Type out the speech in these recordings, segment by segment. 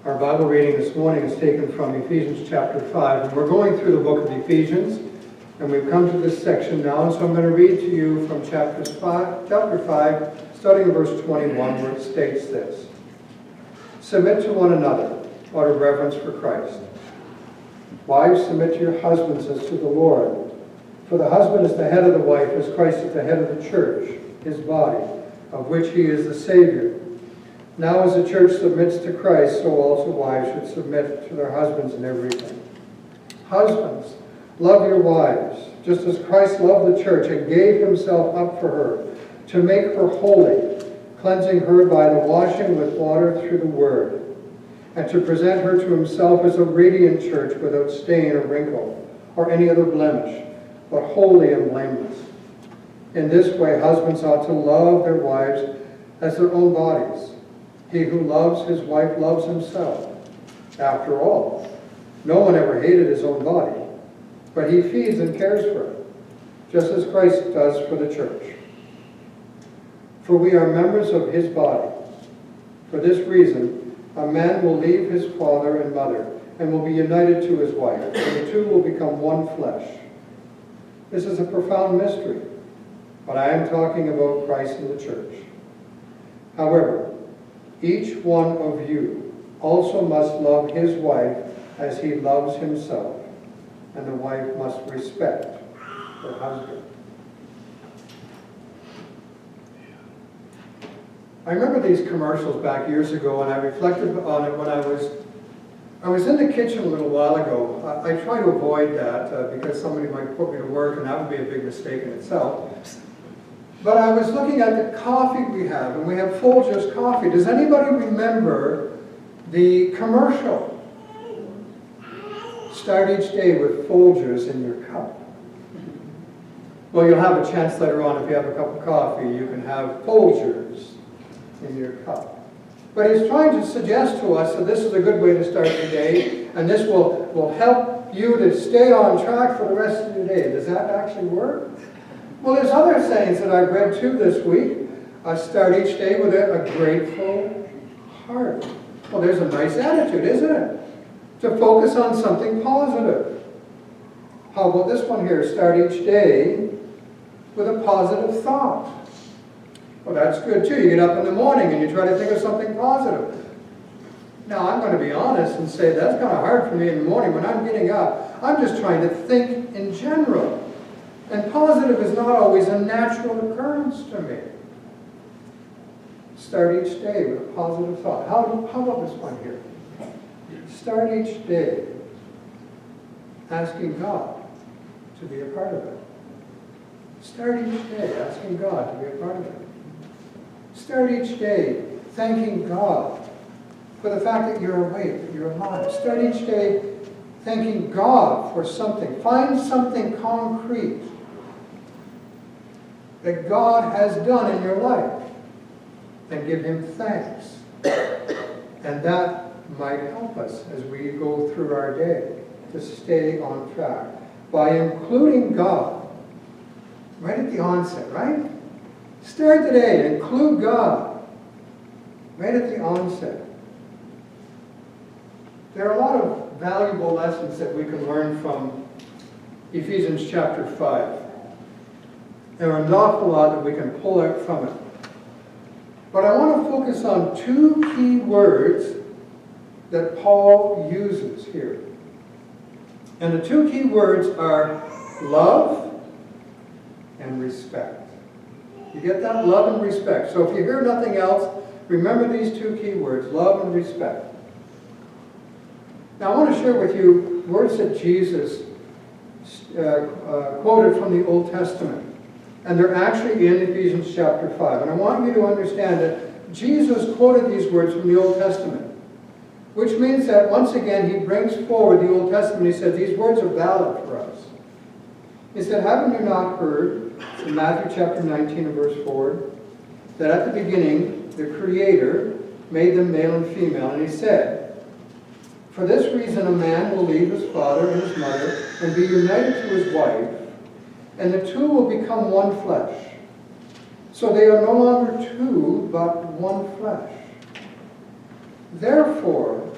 Our Bible reading this morning is taken from Ephesians chapter 5, and we're going through the book of Ephesians, and we've come to this section now, and so I'm going to read to you from chapter 5, starting in verse 21, where it states this. Submit to one another, out of reverence for Christ. Wives, submit to your husbands as to the Lord. For the husband is the head of the wife, as Christ is the head of the church, his body, of which he is the Savior. Now as the church submits to Christ, so also wives should submit to their husbands in everything. Husbands, love your wives, just as Christ loved the church and gave himself up for her, to make her holy, cleansing her by the washing with water through the word, and to present her to himself as a radiant church without stain or wrinkle or any other blemish, but holy and blameless. In this way, husbands ought to love their wives as their own bodies. He who loves his wife loves himself. After all, no one ever hated his own body, but he feeds and cares for it, just as Christ does for the church. For we are members of his body. For this reason, a man will leave his father and mother and will be united to his wife, and the two will become one flesh. This is a profound mystery, but I am talking about Christ and the church. However, each one of you also must love his wife as he loves himself, and the wife must respect her husband. I remember these commercials back years ago, and I reflected on it when I was in the kitchen a little while ago. I try to avoid that because somebody might put me to work, and that would be a big mistake in itself. But I was looking at the coffee we have, and we have Folgers coffee. Does anybody remember the commercial? Start each day with Folgers in your cup. Well, you'll have a chance later on, if you have a cup of coffee, you can have Folgers in your cup. But he's trying to suggest to us that this is a good way to start your day, and this will help you to stay on track for the rest of your day. Does that actually work? Well, there's other sayings that I've read too this week. Start each day with a grateful heart. Well, there's a nice attitude, isn't it? To focus on something positive. How about this one here? Start each day with a positive thought. Well, that's good too. You get up in the morning and you try to think of something positive. Now, I'm going to be honest and say that's kind of hard for me in the morning when I'm getting up. I'm just trying to think in general. And positive is not always a natural occurrence to me. Start each day with a positive thought. How about this one here? Start each day asking God to be a part of it. Start each day asking God to be a part of it. Start each day thanking God for the fact that you're awake, that you're alive. Start each day thanking God for something. Find something concrete that God has done in your life and give him thanks. And that might help us as we go through our day to stay on track by including God right at the onset, right? Start the day and include God right at the onset. There are a lot of valuable lessons that we can learn from Ephesians chapter 5. There are an awful lot that we can pull out from it. But I want to focus on two key words that Paul uses here. And the two key words are love and respect. You get that? Love and respect. So if you hear nothing else, remember these two key words, love and respect. Now I want to share with you words that Jesus quoted from the Old Testament. And they're actually in Ephesians chapter 5. And I want you to understand that Jesus quoted these words from the Old Testament, which means that once again he brings forward the Old Testament. He said these words are valid for us. He said, haven't you not heard, in Matthew chapter 19 and verse 4, that at the beginning the Creator made them male and female? And he said, for this reason a man will leave his father and his mother and be united to his wife, and the two will become one flesh. So they are no longer two, but one flesh. Therefore,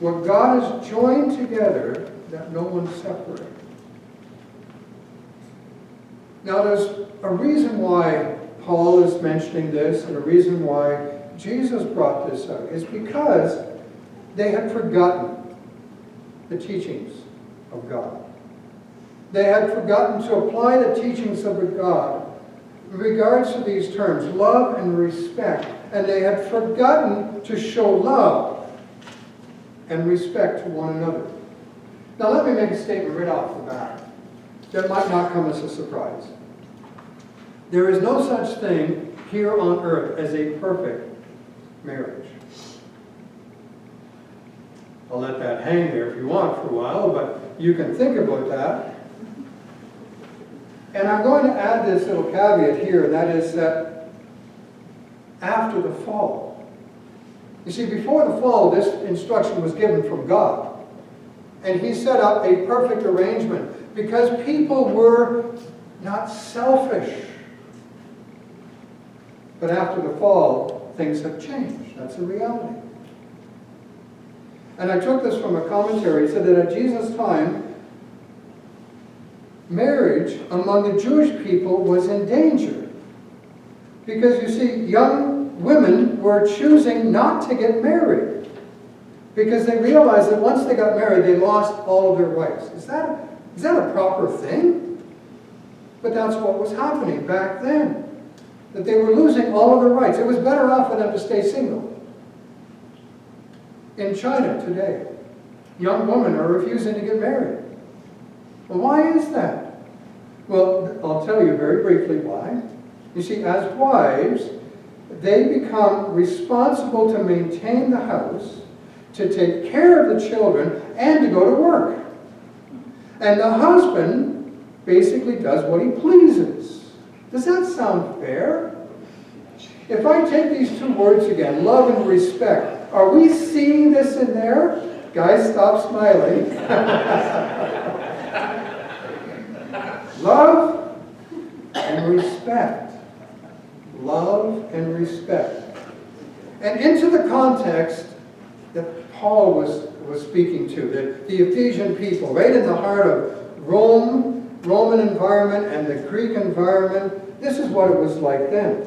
What God has joined together, that no one separate. Now there's a reason why Paul is mentioning this, and a reason why Jesus brought this out, is because they had forgotten the teachings of God. They had forgotten to apply the teachings of God in regards to these terms, love and respect. And they had forgotten to show love and respect to one another. Now let me make a statement right off the bat that might not come as a surprise. There is no such thing here on earth as a perfect marriage. I'll let that hang there if you want for a while, but you can think about that. And I'm going to add this little caveat here, and that is that after the fall. You see, before the fall, this instruction was given from God. And he set up a perfect arrangement because people were not selfish. But after the fall, things have changed. That's a reality. And I took this from a commentary. It said that at Jesus' time, marriage among the Jewish people was in danger. Because you see, young women were choosing not to get married. Because they realized that once they got married, they lost all of their rights. Is that a proper thing? But that's what was happening back then. That they were losing all of their rights. It was better off for them to stay single. In China today, young women are refusing to get married. Well, why is that? Well, I'll tell you very briefly why. You see, as wives, they become responsible to maintain the house, to take care of the children, and to go to work. And the husband basically does what he pleases. Does that sound fair? If I take these two words again, love and respect, are we seeing this in there? Guys, stop smiling. Love and respect. Love and respect. And into the context that Paul was speaking to, the Ephesian people, right in the heart of Roman environment and the Greek environment, this is what it was like then.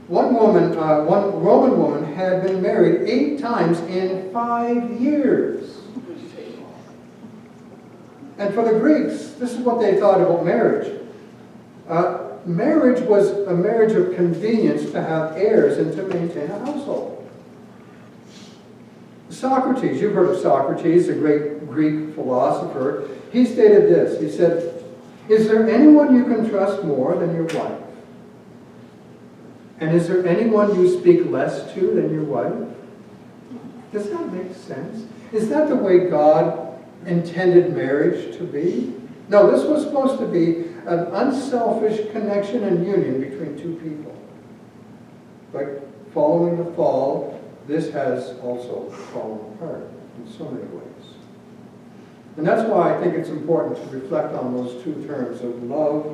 One Roman woman had been married 8 times in 5 years. And for the Greeks, this is what they thought about marriage. Marriage was a marriage of convenience to have heirs and to maintain a household. Socrates, you've heard of Socrates, the great Greek philosopher. He stated this. He said, "Is there anyone you can trust more than your wife? And is there anyone you speak less to than your wife?" Does that make sense? Is that the way God intended marriage to be? No, this was supposed to be an unselfish connection and union between two people. But following the fall, this has also fallen apart in so many ways. And that's why I think it's important to reflect on those two terms of love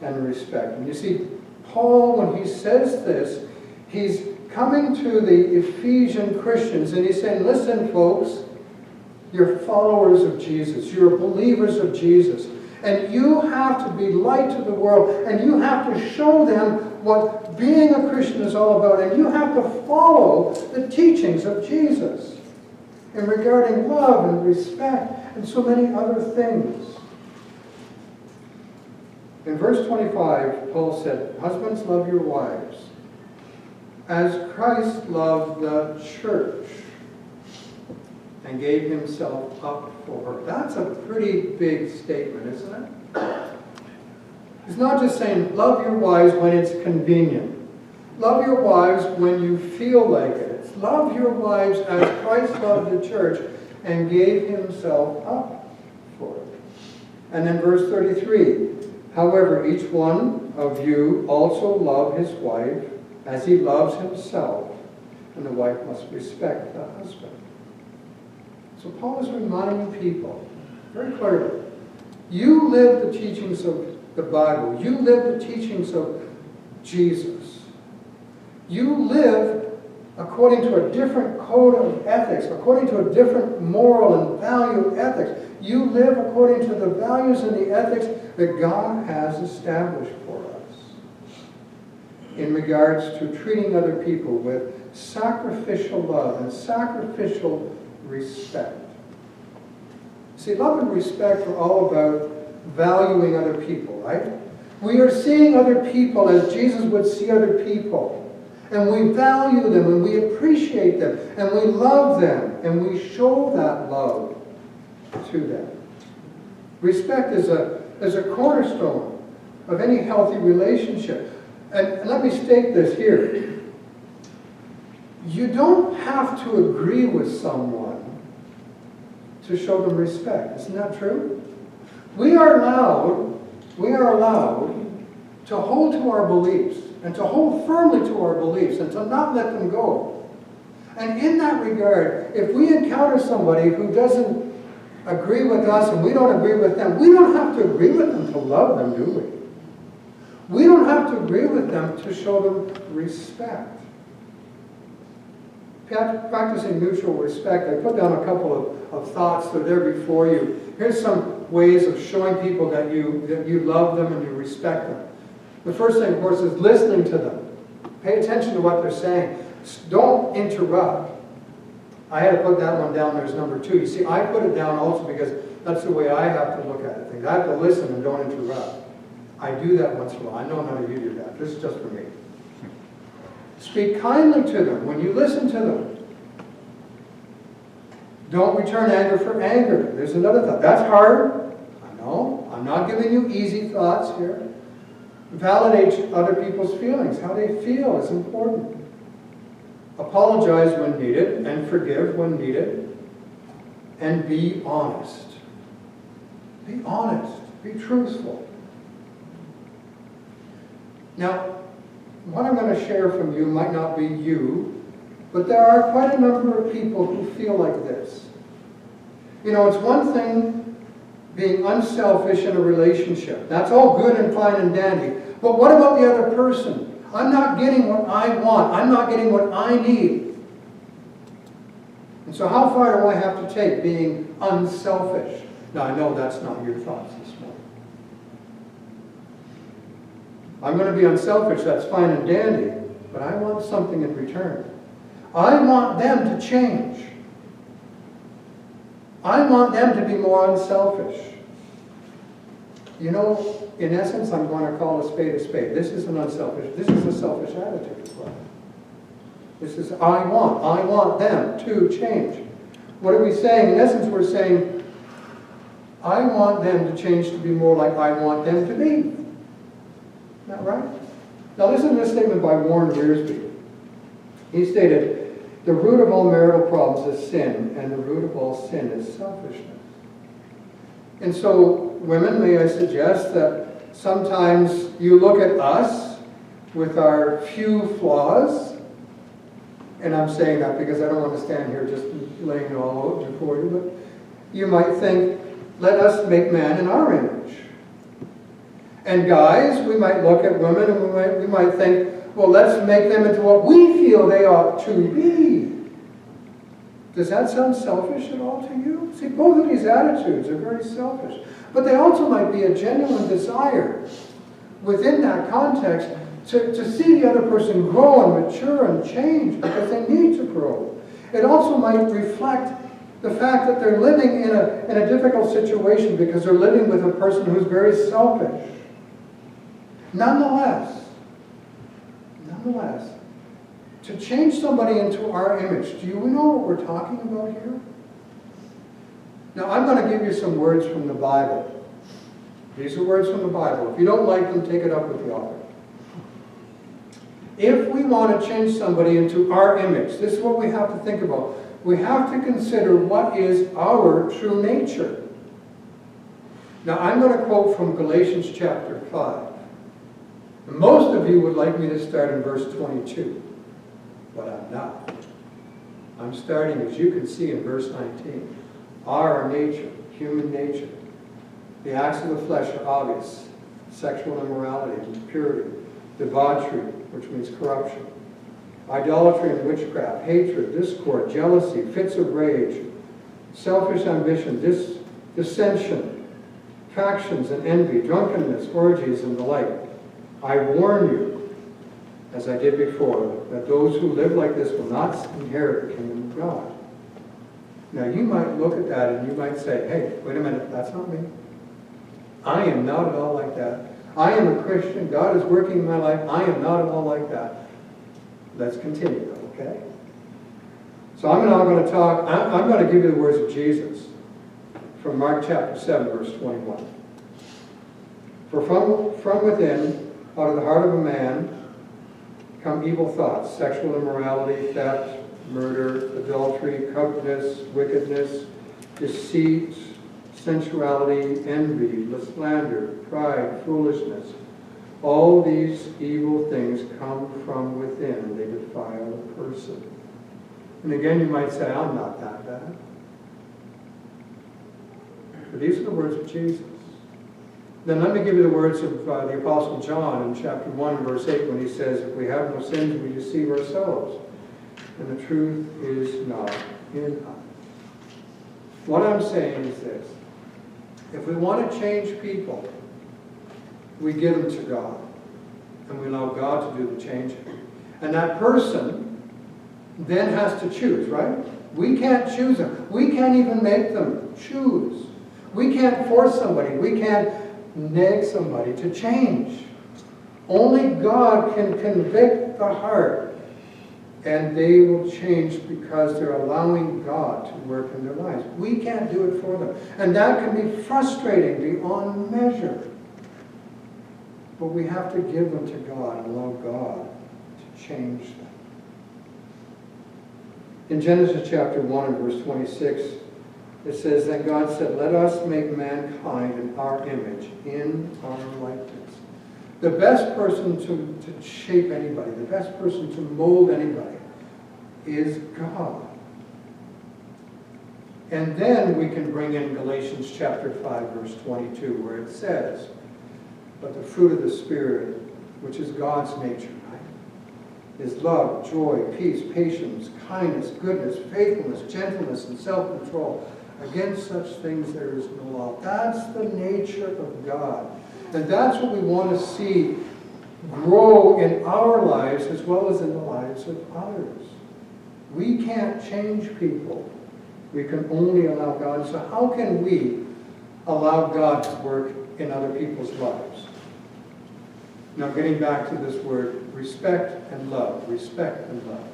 and respect. And you see, Paul, when he says this, he's coming to the Ephesian Christians and he's saying, listen, folks, you're followers of Jesus. You're believers of Jesus. And you have to be light to the world. And you have to show them what being a Christian is all about. And you have to follow the teachings of Jesus in regarding love and respect and so many other things. In verse 25, Paul said, "Husbands, love your wives, as Christ loved the church and gave himself up for her." That's a pretty big statement, isn't it? It's not just saying, love your wives when it's convenient. Love your wives when you feel like it. It's love your wives as Christ loved the church and gave himself up for it. And then verse 33, "However, each one of you also love his wife as he loves himself, and the wife must respect the husband." So Paul is reminding people very clearly, you live the teachings of the Bible. You live the teachings of Jesus. You live according according to a different code of ethics, according to a different moral and value ethics. You live according to the values and the ethics that God has established for us in regards to treating other people with sacrificial love and sacrificial respect. See, love and respect are all about valuing other people, right? We are seeing other people as Jesus would see other people. And we value them, and we appreciate them, and we love them, and we show that love to them. Respect is a cornerstone of any healthy relationship. And let me state this here. You don't have to agree with someone to show them respect. Isn't that true? We are allowed to hold to our beliefs and to hold firmly to our beliefs and to not let them go. And in that regard, if we encounter somebody who doesn't agree with us and we don't agree with them, we don't have to agree with them to love them, do we? We don't have to agree with them to show them respect. Practicing mutual respect, I put down a couple of thoughts that are there before you. Here's some ways of showing people that you love them and you respect them. The first thing, of course, is listening to them. Pay attention to what they're saying. Don't interrupt. I had to put that one down there as number 2. You see, I put it down also because that's the way I have to look at things. I have to listen and don't interrupt. I do that once in a while. I know none of you do that. This is just for me. Speak kindly to them when you listen to them. Don't return anger for anger. There's another thought. That's hard. I know. I'm not giving you easy thoughts here. Validate other people's feelings. How they feel is important. Apologize when needed and forgive when needed. And be honest. Be honest. Be truthful. Now, what I'm going to share from you might not be you, but there are quite a number of people who feel like this. You know, it's one thing being unselfish in a relationship. That's all good and fine and dandy. But what about the other person? I'm not getting what I want. I'm not getting what I need. And so how far do I have to take being unselfish? Now, I know that's not your thoughts this morning. I'm going to be unselfish, that's fine and dandy, but I want something in return. I want them to change. I want them to be more unselfish. You know, in essence, I'm going to call a spade a spade. This is a selfish attitude as well. This is, I want them to change. What are we saying? In essence, we're saying, I want them to change to be more like I want them to be. Isn't that right? Now listen to this statement by Warren Wiersbe. He stated, the root of all marital problems is sin, and the root of all sin is selfishness. And so, women, may I suggest that sometimes you look at us with our few flaws, and I'm saying that because I don't want to stand here just laying it all out before you, but you might think, let us make man in our image. And guys, we might look at women and we might think, well, let's make them into what we feel they ought to be. Does that sound selfish at all to you? See, both of these attitudes are very selfish. But they also might be a genuine desire within that context to see the other person grow and mature and change because they need to grow. It also might reflect the fact that they're living in a difficult situation because they're living with a person who's very selfish. Nonetheless, to change somebody into our image, do you know what we're talking about here? Now, I'm going to give you some words from the Bible. These are words from the Bible. If you don't like them, take it up with the author. If we want to change somebody into our image, this is what we have to think about. We have to consider what is our true nature. Now, I'm going to quote from Galatians chapter 5. Most of you would like me to start in verse 22, but I'm not. I'm starting, as you can see, in verse 19. Our nature, human nature. The acts of the flesh are obvious. Sexual immorality, impurity, debauchery, which means corruption, idolatry and witchcraft, hatred, discord, jealousy, fits of rage, selfish ambition, dissension, factions and envy, drunkenness, orgies, and the like. I warn you, as I did before, that those who live like this will not inherit the kingdom of God. Now you might look at that and you might say, hey, wait a minute, that's not me. I am not at all like that. I am a Christian. God is working in my life. I am not at all like that. Let's continue, okay? So I'm now going to talk, I'm going to give you the words of Jesus from Mark chapter 7, verse 21. For from within, out of the heart of a man, come evil thoughts, sexual immorality, theft, murder, adultery, covetousness, wickedness, deceit, sensuality, envy, slander, pride, foolishness. All these evil things come from within, and they defile a person. And again, you might say, I'm not that bad. But these are the words of Jesus. Then let me give you the words of the Apostle John in chapter 1, verse 8, when he says, if we have no sins, we deceive ourselves, and the truth is not in us. What I'm saying is this. If we want to change people, we give them to God, and we allow God to do the changing. And that person then has to choose, right? We can't choose them. We can't even make them choose. We can't force somebody. We can't nag somebody to change. Only God can convict the heart, and they will change because they're allowing God to work in their lives. We can't do it for them. And that can be frustrating beyond measure. But we have to give them to God and allow God to change them. In Genesis chapter 1 and verse 26, it says, then God said, let us make mankind in our image, in our likeness. The best person to shape anybody, the best person to mold anybody is God. And then we can bring in Galatians chapter 5, verse 22, where it says, but the fruit of the Spirit, which is God's nature, right, is love, joy, peace, patience, kindness, goodness, faithfulness, gentleness, and self-control. Against such things there is no law. That's the nature of God. And that's what we want to see grow in our lives as well as in the lives of others. We can't change people. We can only allow God. So how can we allow God to work in other people's lives? Now getting back to this word, respect and love. Respect and love.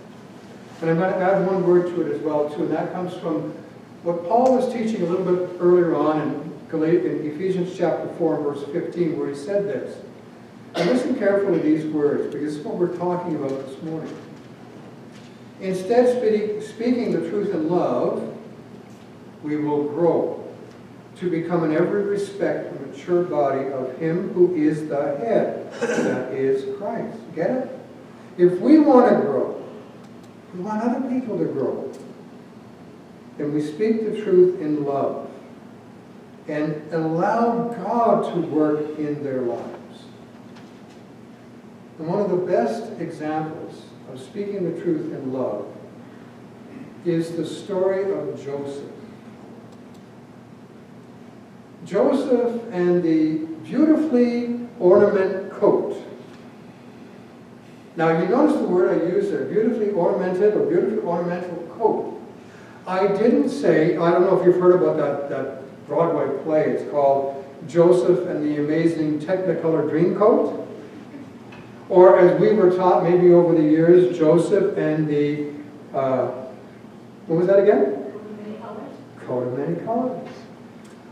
And I'm going to add one word to it as well, too, and that comes from what Paul was teaching a little bit earlier on in Ephesians chapter 4 and verse 15, where he said this. And listen carefully to these words, because this is what we're talking about this morning. Instead, speaking the truth in love, we will grow to become in every respect a mature body of Him who is the head, that is Christ. Get it? If we want to grow, we want other people to grow, then we speak the truth in love and allow God to work in their lives. And one of the best examples of speaking the truth in love is the story of Joseph. Joseph and the beautifully ornamented coat. Now you notice the word I used there, beautifully ornamented or beautifully ornamental coat. I didn't say, I don't know if you've heard about that Broadway play. It's called Joseph and the Amazing Technicolor Dreamcoat. Or as we were taught maybe over the years, Joseph and the, what was that again? Coat of many colors. Coat of many colors.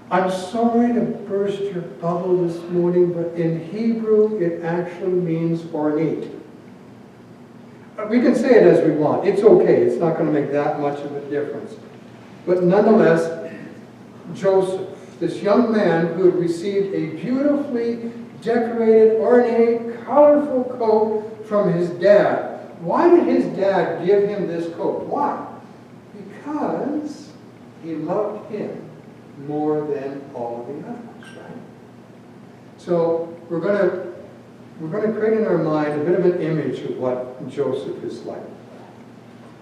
I'm sorry to burst your bubble this morning, but in Hebrew it actually means ornate. We can say it as we want. It's okay. It's not going to make that much of a difference. But nonetheless, Joseph, this young man who had received a beautifully decorated, ornate, colorful coat from his dad. Why did his dad give him this coat? Why? Because he loved him more than all of the others, right? So we're going to we're going to create in our mind a bit of an image of what Joseph is like.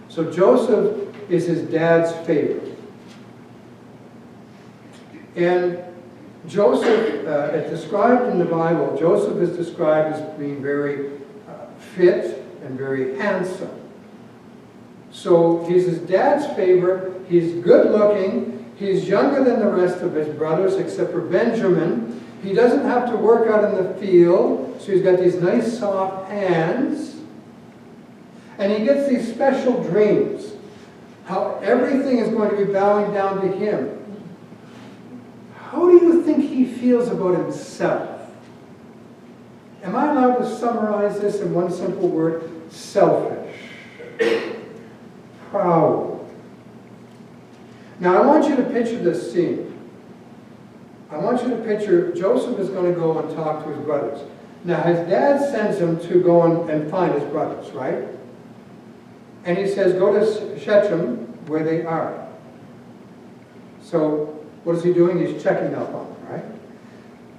So Joseph is his dad's favorite. And Joseph, described in the Bible, Joseph is described as being very fit and very handsome. So he's his dad's favorite, he's good looking, he's younger than the rest of his brothers except for Benjamin. He doesn't have to work out in the field, so he's got these nice soft hands. And he gets these special dreams, how everything is going to be bowing down to him. How do you think he feels about himself? Am I allowed to summarize this in one simple word? Selfish. Proud. Now I want you to picture this scene. I want you to picture Joseph is going to go and talk to his brothers. Now his dad sends him to go and find his brothers, right? And he says, go to Shechem where they are. So what is he doing? He's checking up on them, right?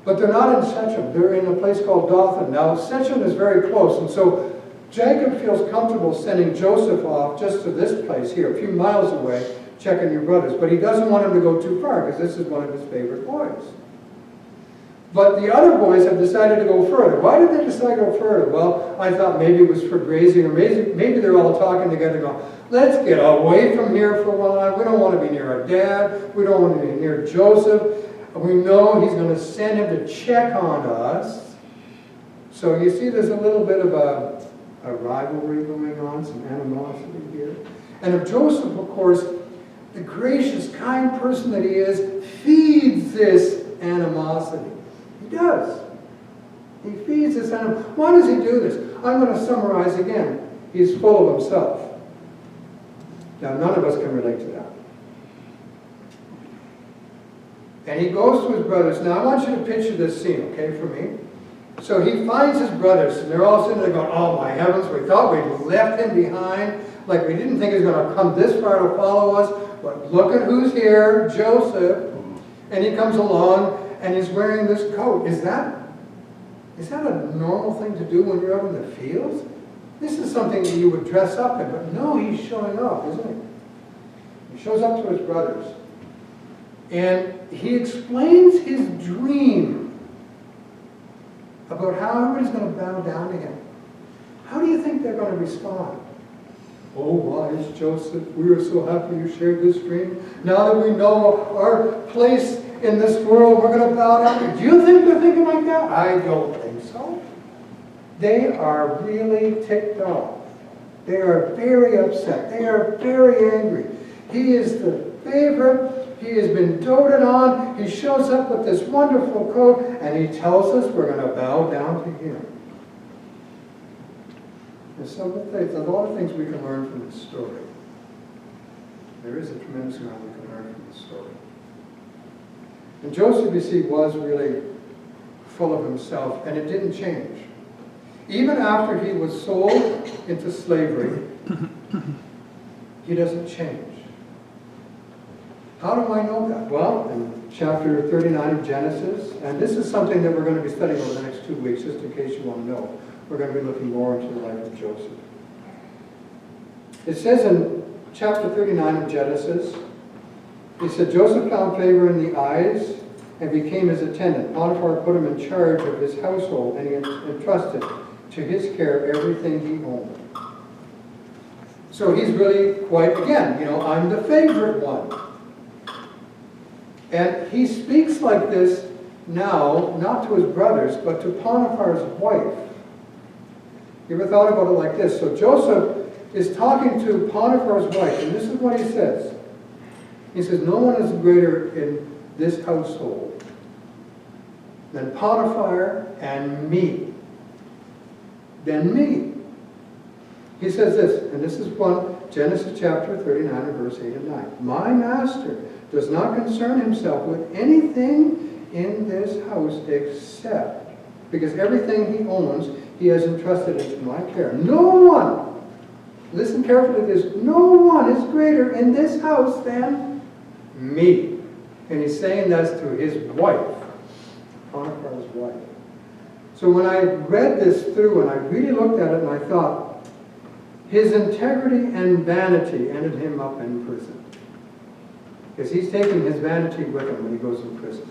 But they're not in Shechem. They're in a place called Dothan. Now Shechem is very close, and so Jacob feels comfortable sending Joseph off just to this place here, a few miles away, checking your brothers. But he doesn't want him to go too far because this is one of his favorite boys. But the other boys have decided to go further. Why did they decide to go further? Well, I thought maybe it was for grazing, or maybe they're all talking together going, let's get away from here for a while. We don't want to be near our dad. We don't want to be near Joseph. We know he's going to send him to check on us. So you see there's a little bit of a rivalry going on, some animosity here. And if Joseph, of course, the gracious, kind person that he is, feeds this animosity. He does. He feeds this animosity. Why does he do this? I'm going to summarize again. He's full of himself. Now, none of us can relate to that. And he goes to his brothers. Now, I want you to picture this scene, okay, for me. So he finds his brothers, and they're all sitting there going, oh my heavens, we thought we'd left him behind, like we didn't think he was going to come this far to follow us, but look at who's here, Joseph. And he comes along, and he's wearing this coat. Is that a normal thing to do when you're out in the fields? This is something that you would dress up in, but no, he's showing off, isn't he? He shows up to his brothers. And he explains his dream about how everybody's going to bow down to him. How do you think they're going to respond? Oh, wise Joseph, we are so happy you shared this dream. Now that we know our place in this world, we're going to bow down. Do you think they're thinking like that? I don't think so. They are really ticked off. They are very upset. They are very angry. He is the favorite. He has been doted on. He shows up with this wonderful coat, and he tells us we're going to bow down to him. There's a lot of things we can learn from this story. There is a tremendous amount we can learn from this story. And Joseph, you see, was really full of himself, and it didn't change. Even after he was sold into slavery, he doesn't change. How do I know that? Well, in chapter 39 of Genesis, and this is something that we're going to be studying over the next 2 weeks, just in case you want to know. We're going to be looking more into the life of Joseph. It says in chapter 39 of Genesis, he said, Joseph found favor in the eyes and became his attendant. Potiphar put him in charge of his household, and he entrusted to his care everything he owned. So he's really quite, again, I'm the favorite one. And he speaks like this now, not to his brothers, but to Potiphar's wife. You ever thought about it like this? So Joseph is talking to Potiphar's wife, and this is what he says. He says, no one is greater in this household than Potiphar and me. Than me. He says this, and this is Genesis chapter 39 and verse 8 and 9. My master does not concern himself with anything in this house except, because everything he owns, he has entrusted into my care. No one, listen carefully to this, no one is greater in this house than me. And he's saying that to his wife, Potiphar's wife. So when I read this through and I really looked at it and I thought, his integrity and vanity ended him up in prison. Because he's taking his vanity with him when he goes in prison.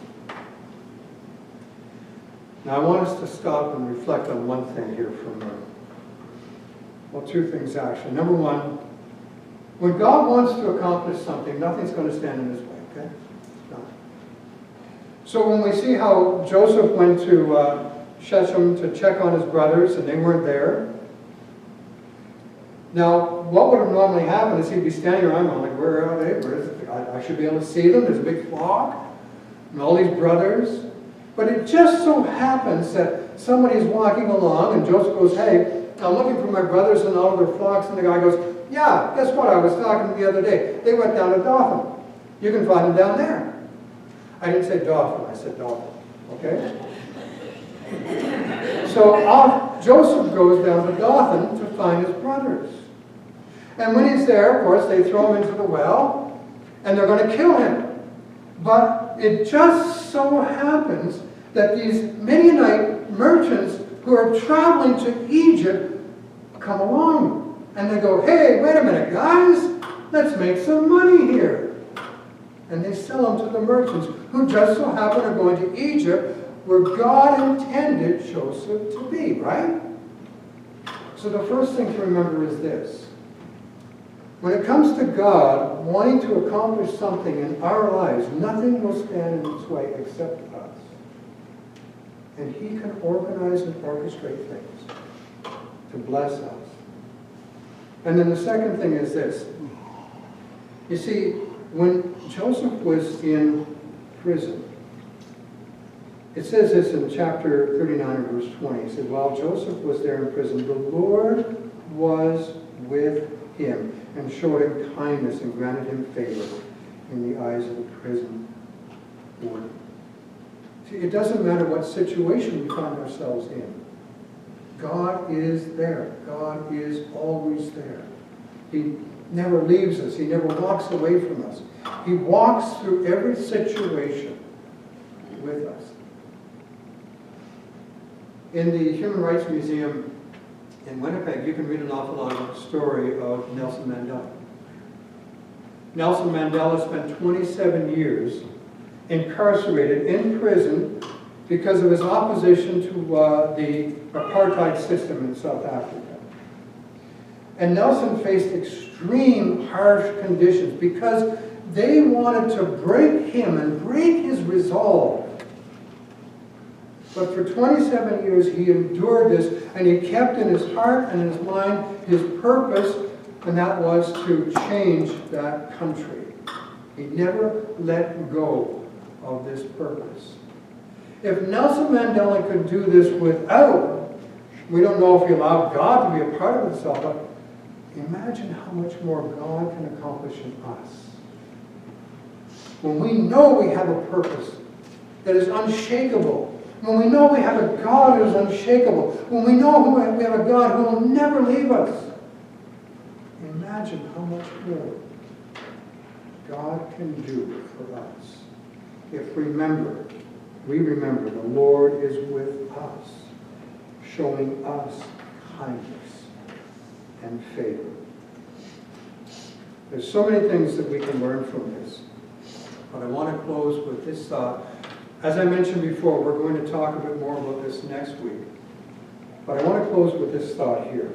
Now I want us to stop and reflect on one thing here from two things actually. Number one, when God wants to accomplish something, nothing's going to stand in his way, okay? No. So when we see how Joseph went to Shechem to check on his brothers and they weren't there. Now, what would have normally happened is he'd be standing around going, like, where are they? Where is it? I should be able to see them. There's a big flock and all these brothers. But it just so happens that somebody's walking along and Joseph goes, hey, I'm looking for my brothers and all of their flocks. And the guy goes, yeah, guess what? I was talking to them the other day. They went down to Dothan. You can find them down there. I didn't say Dothan. I said Dothan. Okay? So off Joseph goes down to Dothan to find his brothers. And when he's there, of course, they throw him into the well, and they're going to kill him. But it just so happens that these Midianite merchants who are traveling to Egypt come along. And they go, hey, wait a minute, guys, let's make some money here. And they sell them to the merchants who just so happen to going to Egypt where God intended Joseph to be, right? So the first thing to remember is this. When it comes to God wanting to accomplish something in our lives, nothing will stand in its way except us. And he can organize and orchestrate things to bless us. And then the second thing is this. You see, when Joseph was in prison, it says this in chapter 39, verse 20. It said, while Joseph was there in prison, the Lord was with him and showed him kindness and granted him favor in the eyes of the prison warden. See, it doesn't matter what situation we find ourselves in. God is there. God is always there. He never leaves us. He never walks away from us. He walks through every situation with us. In the Human Rights Museum in Winnipeg, you can read an awful lot of the story of Nelson Mandela. Nelson Mandela spent 27 years incarcerated in prison because of his opposition to the apartheid system in South Africa. And Nelson faced extreme harsh conditions because they wanted to break him and break his resolve. But for 27 years he endured this, and he kept in his heart and his mind his purpose, and that was to change that country. He never let go of this purpose. If Nelson Mandela could do this without, we don't know if he allowed God to be a part of himself, but imagine how much more God can accomplish in us. When we know we have a purpose that is unshakable, when we know we have a God who is unshakable, when we know we have a God who will never leave us, imagine how much more God can do for us. If we remember the Lord is with us, showing us kindness and favor. There's so many things that we can learn from this. But I want to close with this thought. As I mentioned before, we're going to talk a bit more about this next week. But I want to close with this thought here.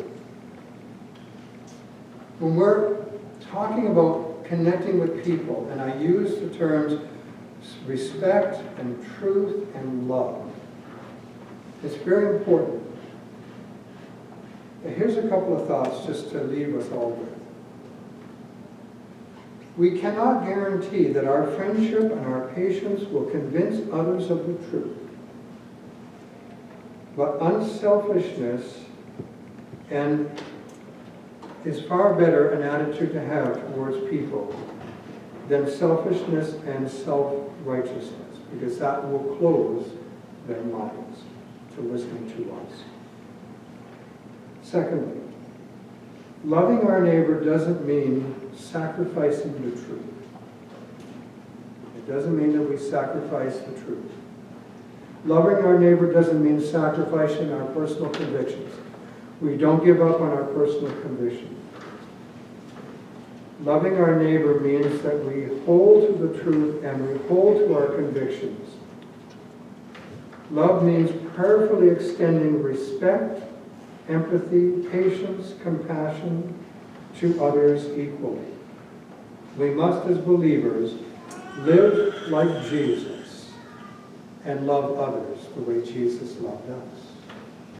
When we're talking about connecting with people, and I use the terms respect and truth and love, it's very important. Here's a couple of thoughts just to leave us all with. We cannot guarantee that our friendship and our patience will convince others of the truth. But unselfishness is far better an attitude to have towards people than selfishness and self-righteousness, because that will close their minds to listening to us. Secondly, loving our neighbor doesn't mean sacrificing the truth. It doesn't mean that we sacrifice the truth. Loving our neighbor doesn't mean sacrificing our personal convictions. We don't give up on our personal convictions. Loving our neighbor means that we hold to the truth and we hold to our convictions. Love means prayerfully extending respect, empathy, patience, compassion to others equally. We must, as believers, live like Jesus and love others the way Jesus loved us.